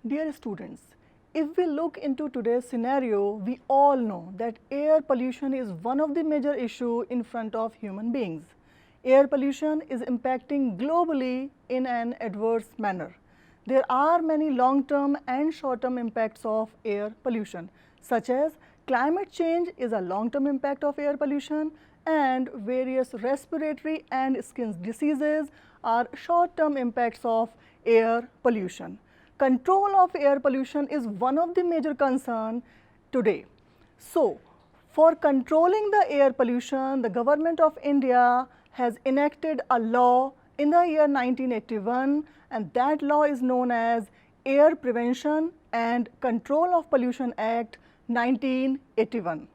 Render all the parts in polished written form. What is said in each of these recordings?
Dear students, if we look into today's scenario, we all know that air pollution is one of the major issues in front of human beings. Air pollution is impacting globally in an adverse manner. There are many long-term and short-term impacts of air pollution, such as climate change is a long-term impact of air pollution, and various respiratory and skin diseases are short-term impacts of air pollution. Control of air pollution is one of the major concerns today. So, for controlling the air pollution, the Government of India has enacted a law in the year 1981, and that law is known as Air Prevention and Control of Pollution Act 1981.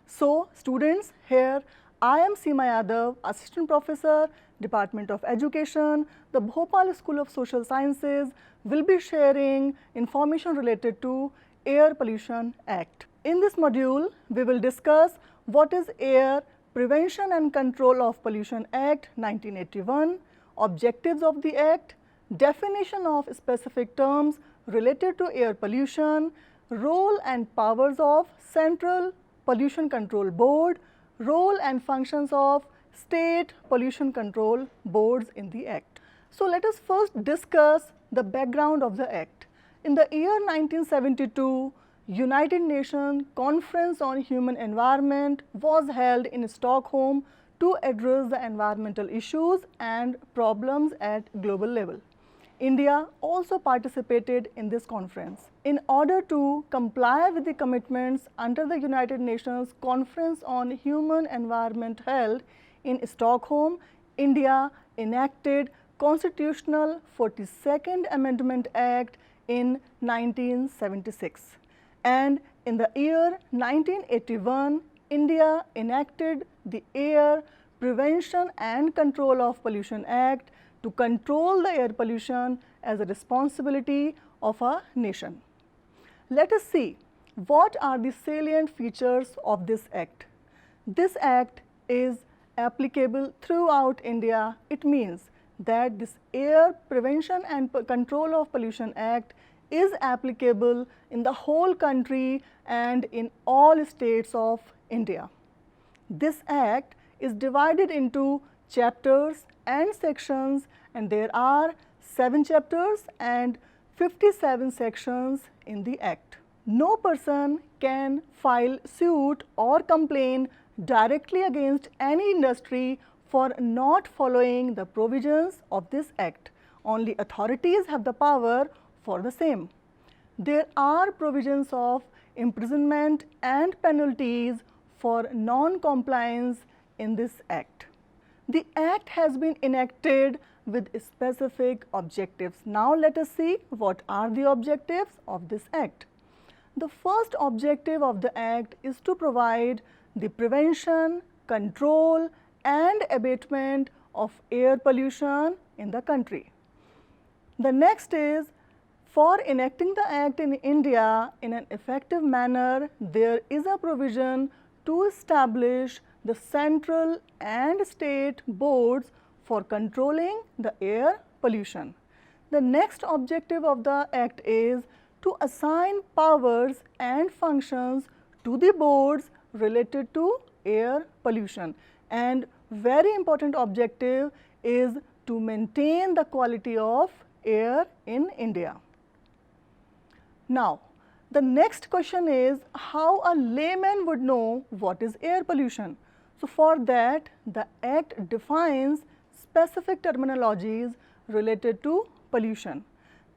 So, students, here I am Seema Yadav, Assistant Professor, Department of Education, the Bhopal School of Social Sciences, will be sharing information related to Air Pollution Act. In this module, we will discuss what is Air Prevention and Control of Pollution Act 1981, objectives of the Act, definition of specific terms related to air pollution, role and powers of Central Pollution Control Board, role and functions of state pollution control boards in the Act. So, let us first discuss the background of the Act. In the year 1972, United Nations Conference on Human Environment was held in Stockholm to address the environmental issues and problems at global level. India also participated in this conference. In order to comply with the commitments under the United Nations Conference on Human Environment held in Stockholm, India enacted Constitutional 42nd Amendment Act in 1976. And in the year 1981, India enacted the Air Prevention and Control of Pollution Act to control the air pollution as a responsibility of a nation. Let us see what are the salient features of this Act. This Act is applicable throughout India. It means that this Air Prevention and Control of Pollution Act is applicable in the whole country and in all states of India. This Act is divided into chapters and sections, and there are 7 chapters and 57 sections in the Act. No person can file suit or complain directly against any industry for not following the provisions of this Act. Only authorities have the power for the same. There are provisions of imprisonment and penalties for non-compliance in this Act. The Act has been enacted with specific objectives. Now, let us see what are the objectives of this Act. The first objective of the Act is to provide the prevention, control and abatement of air pollution in the country. The next is, for enacting the Act in India in an effective manner, there is a provision to establish the central and state boards for controlling the air pollution. The next objective of the Act is to assign powers and functions to the boards related to air pollution, and very important objective is to maintain the quality of air in India. Now, the next question is how a layman would know what is air pollution. So, for that the Act defines specific terminologies related to pollution.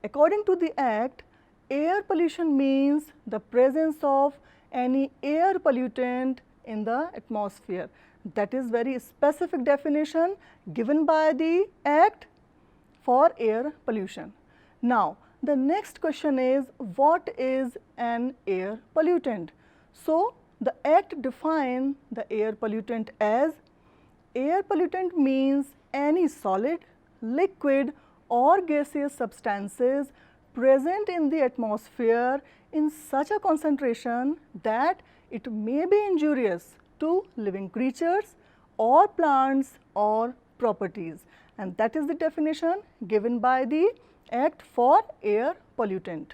According to the Act, air pollution means the presence of any air pollutant in the atmosphere. That is very specific definition given by the Act for air pollution. Now, the next question is, what is an air pollutant? So, the Act defines the air pollutant as, air pollutant means any solid, liquid or gaseous substances present in the atmosphere in such a concentration that it may be injurious to living creatures or plants or properties. and that is the definition given by the Act for Air Pollutant.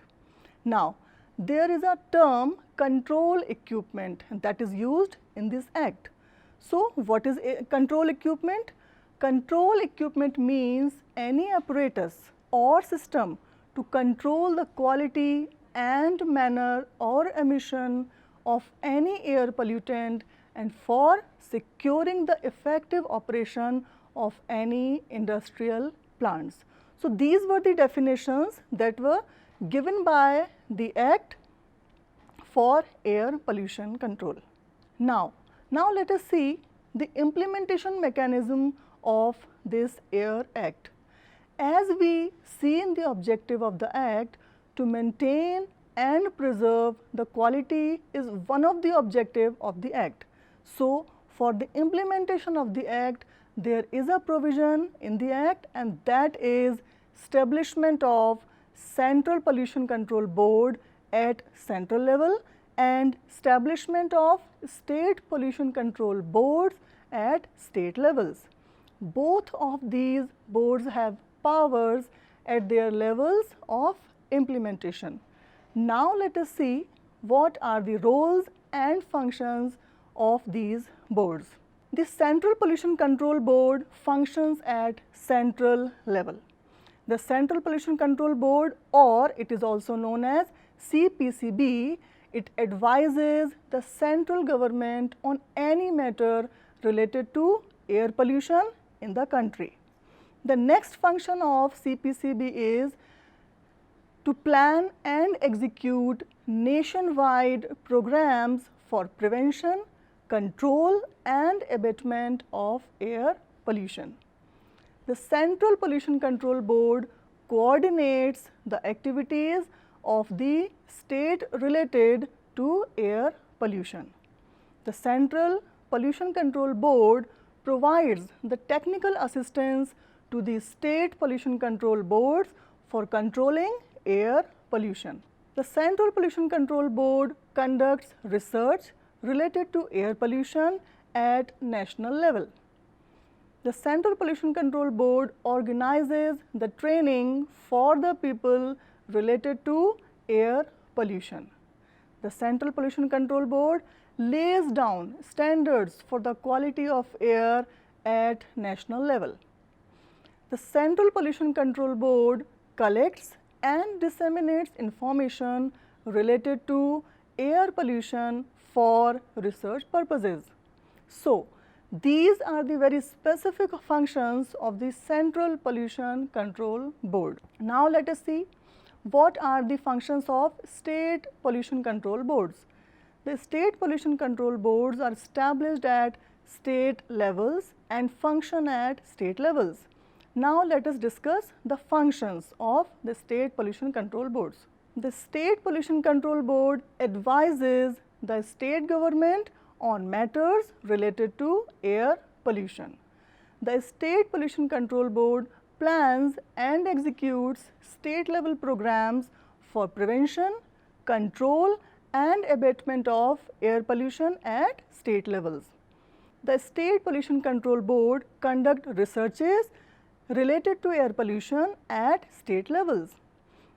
Now, there is a term control equipment that is used in this Act. So, what is a control equipment? Control equipment means any apparatus or system to control the quality and manner or emission of any air pollutant and for securing the effective operation of any industrial plants. So, these were the definitions that were given by the Act for Air Pollution Control. Now let us see the implementation mechanism of this Air Act. As we see in the objective of the Act, to maintain and preserve the quality is one of the objective of the Act. So, for the implementation of the Act, there is a provision in the Act, and that is establishment of Central Pollution Control Board at central level and establishment of state pollution control boards at state levels. Both of these boards have powers at their levels of implementation. Now, let us see what are the roles and functions of these boards. The Central Pollution Control Board functions at central level. The Central Pollution Control Board, or it is also known as CPCB, it advises the central government on any matter related to air pollution in the country. The next function of CPCB is to plan and execute nationwide programs for prevention, control and abatement of air pollution. The Central Pollution Control Board coordinates the activities of the state related to air pollution. The Central Pollution Control Board provides the technical assistance to the state pollution control boards for controlling air pollution. The Central Pollution Control Board conducts research related to air pollution at national level. The Central Pollution Control Board organizes the training for the people related to air pollution. The Central Pollution Control Board lays down standards for the quality of air at national level. The Central Pollution Control Board collects and disseminates information related to air pollution for research purposes. So, these are the very specific functions of the Central Pollution Control Board. Now, let us see what are the functions of state pollution control boards. The state pollution control boards are established at state levels and function at state levels. Now, let us discuss the functions of the state pollution control boards. The State Pollution Control Board advises the state government on matters related to air pollution. The State Pollution Control Board plans and executes state level programs for prevention, control and abatement of air pollution at state levels. The State Pollution Control Board conduct researches related to air pollution at state levels.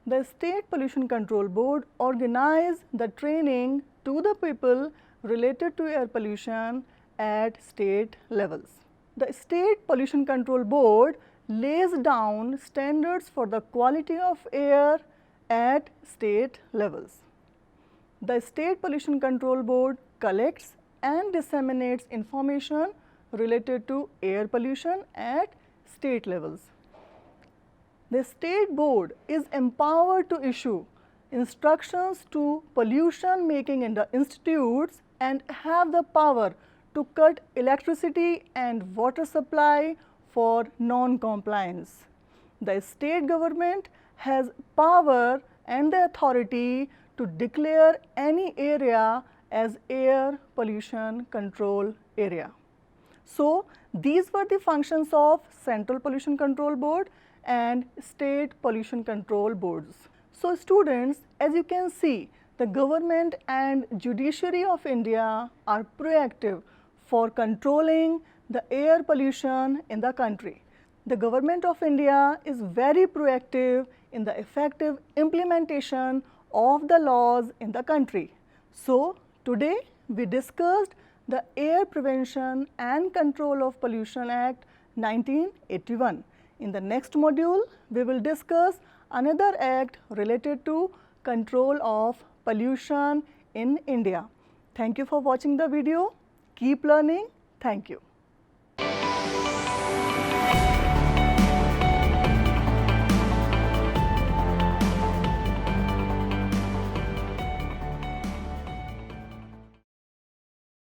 The State Pollution Control Board organize the training to the people related to air pollution at state levels. The State Pollution Control Board lays down standards for the quality of air at state levels. The State Pollution Control Board collects and disseminates information related to air pollution at state levels. The State Board is empowered to issue instructions to pollution making institutes and have the power to cut electricity and water supply for non-compliance. The state government has power and the authority to declare any area as air pollution control area. So, these were the functions of Central Pollution Control Board and State Pollution Control Boards. So, students, as you can see, the government and judiciary of India are proactive for controlling the air pollution in the country. the Government of India is very proactive in the effective implementation of the laws in the country. So, today we discussed the Air Prevention and Control of Pollution Act 1981. In the next module, we will discuss another act related to control of pollution in India. Thank you for watching the video. Keep learning. Thank you.